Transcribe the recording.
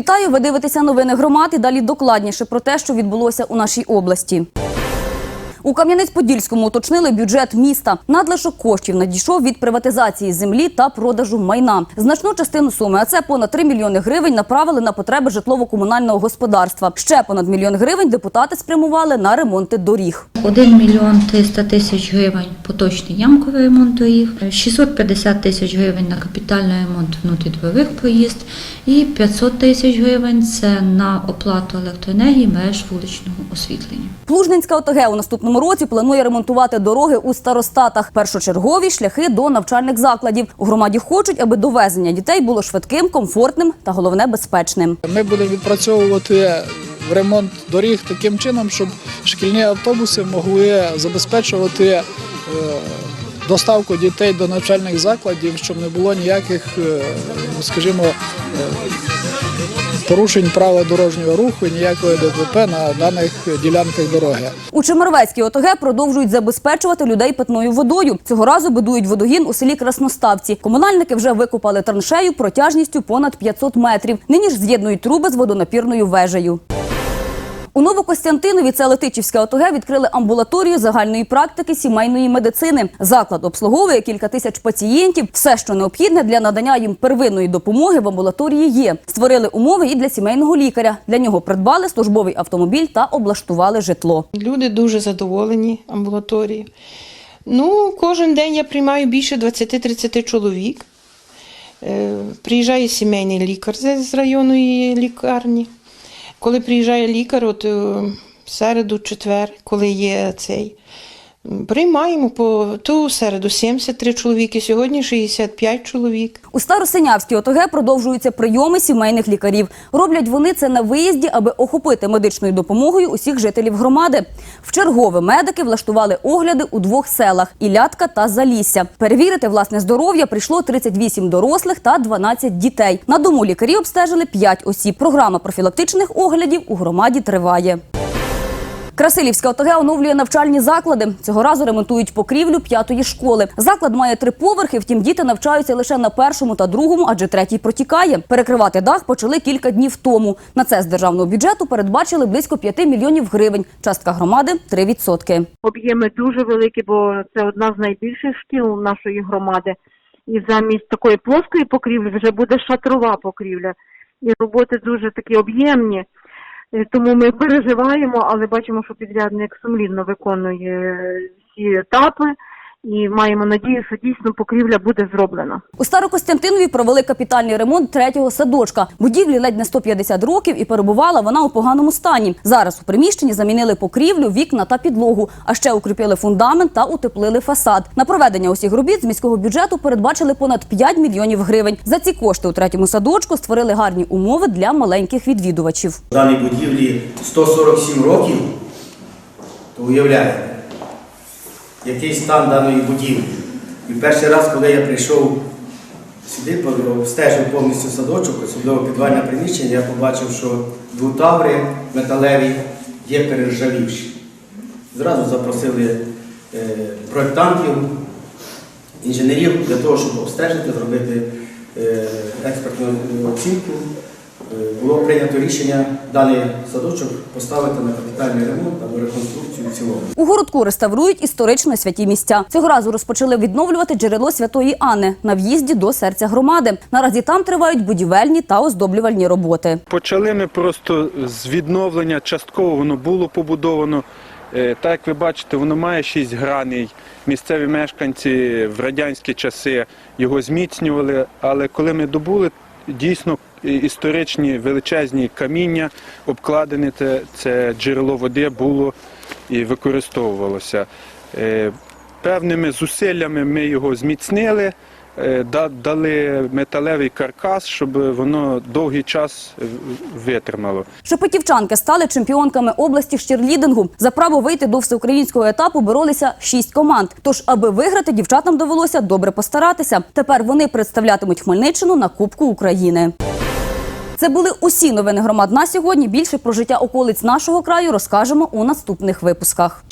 Вітаю, ви дивитеся новини громад і далі докладніше про те, що відбулося у нашій області. У Кам'янець-Подільському уточнили бюджет міста. Надлишок коштів надійшов від приватизації землі та продажу майна. Значну частину суми, а це понад 3 мільйони гривень, направили на потреби житлово-комунального господарства. Ще понад 1 мільйон гривень депутати спрямували на ремонти доріг. 1 мільйон 300 тисяч гривень поточний ямковий ремонт доріг, 650 тисяч гривень на капітальний ремонт внутрідворових проїзд і 500 тисяч гривень – це на оплату електроенергії мереж вуличного освітлення. Плужненська ОТГ у наступному році планує ремонтувати дороги у старостатах. Першочергові шляхи до навчальних закладів. У громаді хочуть, аби довезення дітей було швидким, комфортним та, головне, безпечним. Ми будемо відпрацьовувати ремонт доріг таким чином, щоб шкільні автобуси могли забезпечувати доставку дітей до навчальних закладів, щоб не було ніяких, скажімо, порушень правил дорожнього руху, ніякої ДТП на даних ділянках дороги. У Чемервецькій ОТГ продовжують забезпечувати людей питною водою. Цього разу будують водогін у селі Красноставці. Комунальники вже викопали траншею протяжністю понад 500 метрів. Нині ж з'єднують труби з водонапірною вежею. У Новокостянтинові, це Летичівська ОТГ, відкрили амбулаторію загальної практики сімейної медицини. Заклад обслуговує кілька тисяч пацієнтів. Все, що необхідне для надання їм первинної допомоги, в амбулаторії є. Створили умови і для сімейного лікаря. Для нього придбали службовий автомобіль та облаштували житло. Люди дуже задоволені амбулаторією. Кожен день я приймаю більше 20-30 чоловік. Приїжджає сімейний лікар з районної лікарні. Коли приїжджає лікар, в середу, четвер, коли є приймаємо по ту середу 73 чоловіки, сьогодні 65 чоловік. У Старосинявській ОТГ продовжуються прийоми сімейних лікарів. Роблять вони це на виїзді, аби охопити медичною допомогою усіх жителів громади. Вчергове медики влаштували огляди у 2 селах – Ілятка та Залісся. Перевірити власне здоров'я прийшло 38 дорослих та 12 дітей. На дому лікарі обстежили 5 осіб. Програма профілактичних оглядів у громаді триває. Красилівська ОТГ оновлює навчальні заклади. Цього разу ремонтують покрівлю 5-ї школи. Заклад має 3 поверхи, втім діти навчаються лише на 1-му та 2-му, адже 3-й протікає. Перекривати дах почали кілька днів тому. На це з державного бюджету передбачили близько 5 мільйонів гривень. Частка громади – 3%. Об'єми дуже великі, бо це одна з найбільших шкіл нашої громади. І замість такої плоскої покрівлі вже буде шатрова покрівля. І роботи дуже такі об'ємні. Тому ми переживаємо, але бачимо, що підрядник сумлінно виконує всі етапи і маємо надію, що дійсно покрівля буде зроблена. У Старокостянтинові провели капітальний ремонт 3-го садочка. Будівлі ледь не 150 років і перебувала вона у поганому стані. Зараз у приміщенні замінили покрівлю, вікна та підлогу, а ще укріпили фундамент та утеплили фасад. На проведення усіх робіт з міського бюджету передбачили понад 5 мільйонів гривень. За ці кошти у 3-му садочку створили гарні умови для маленьких відвідувачів. В даній будівлі 147 років, то уявляєте, який стан даної будівлі. І перший раз, коли я прийшов сюди, обстежив повністю садочок, особливо підвальне приміщення, я побачив, що двутаври металеві є перержавівші. Зразу запросили проєктантів, інженерів для того, щоб обстежити, зробити експертну оцінку. Було прийнято рішення даний садочок поставити на капітальний ремонт або реконструкцію в цілому. У городку реставрують історично святі місця. Цього разу розпочали відновлювати джерело Святої Анни на в'їзді до серця громади. Наразі там тривають будівельні та оздоблювальні роботи. Почали ми просто з відновлення, частково воно було побудовано. Так, як ви бачите, воно має 6 граней. Місцеві мешканці в радянські часи його зміцнювали, але коли ми добули, дійсно історичні величезні каміння, обкладене це джерело води було і використовувалося. Певними зусиллями ми його зміцнили, дали металевий каркас, щоб воно довгий час витримало. Шепетівчанки стали чемпіонками області з черлідингу. За право вийти до всеукраїнського етапу боролися 6 команд. Тож, аби виграти, дівчатам довелося добре постаратися. Тепер вони представлятимуть Хмельниччину на Кубку України. Це були усі новини громад на сьогодні. Більше про життя околиць нашого краю розкажемо у наступних випусках.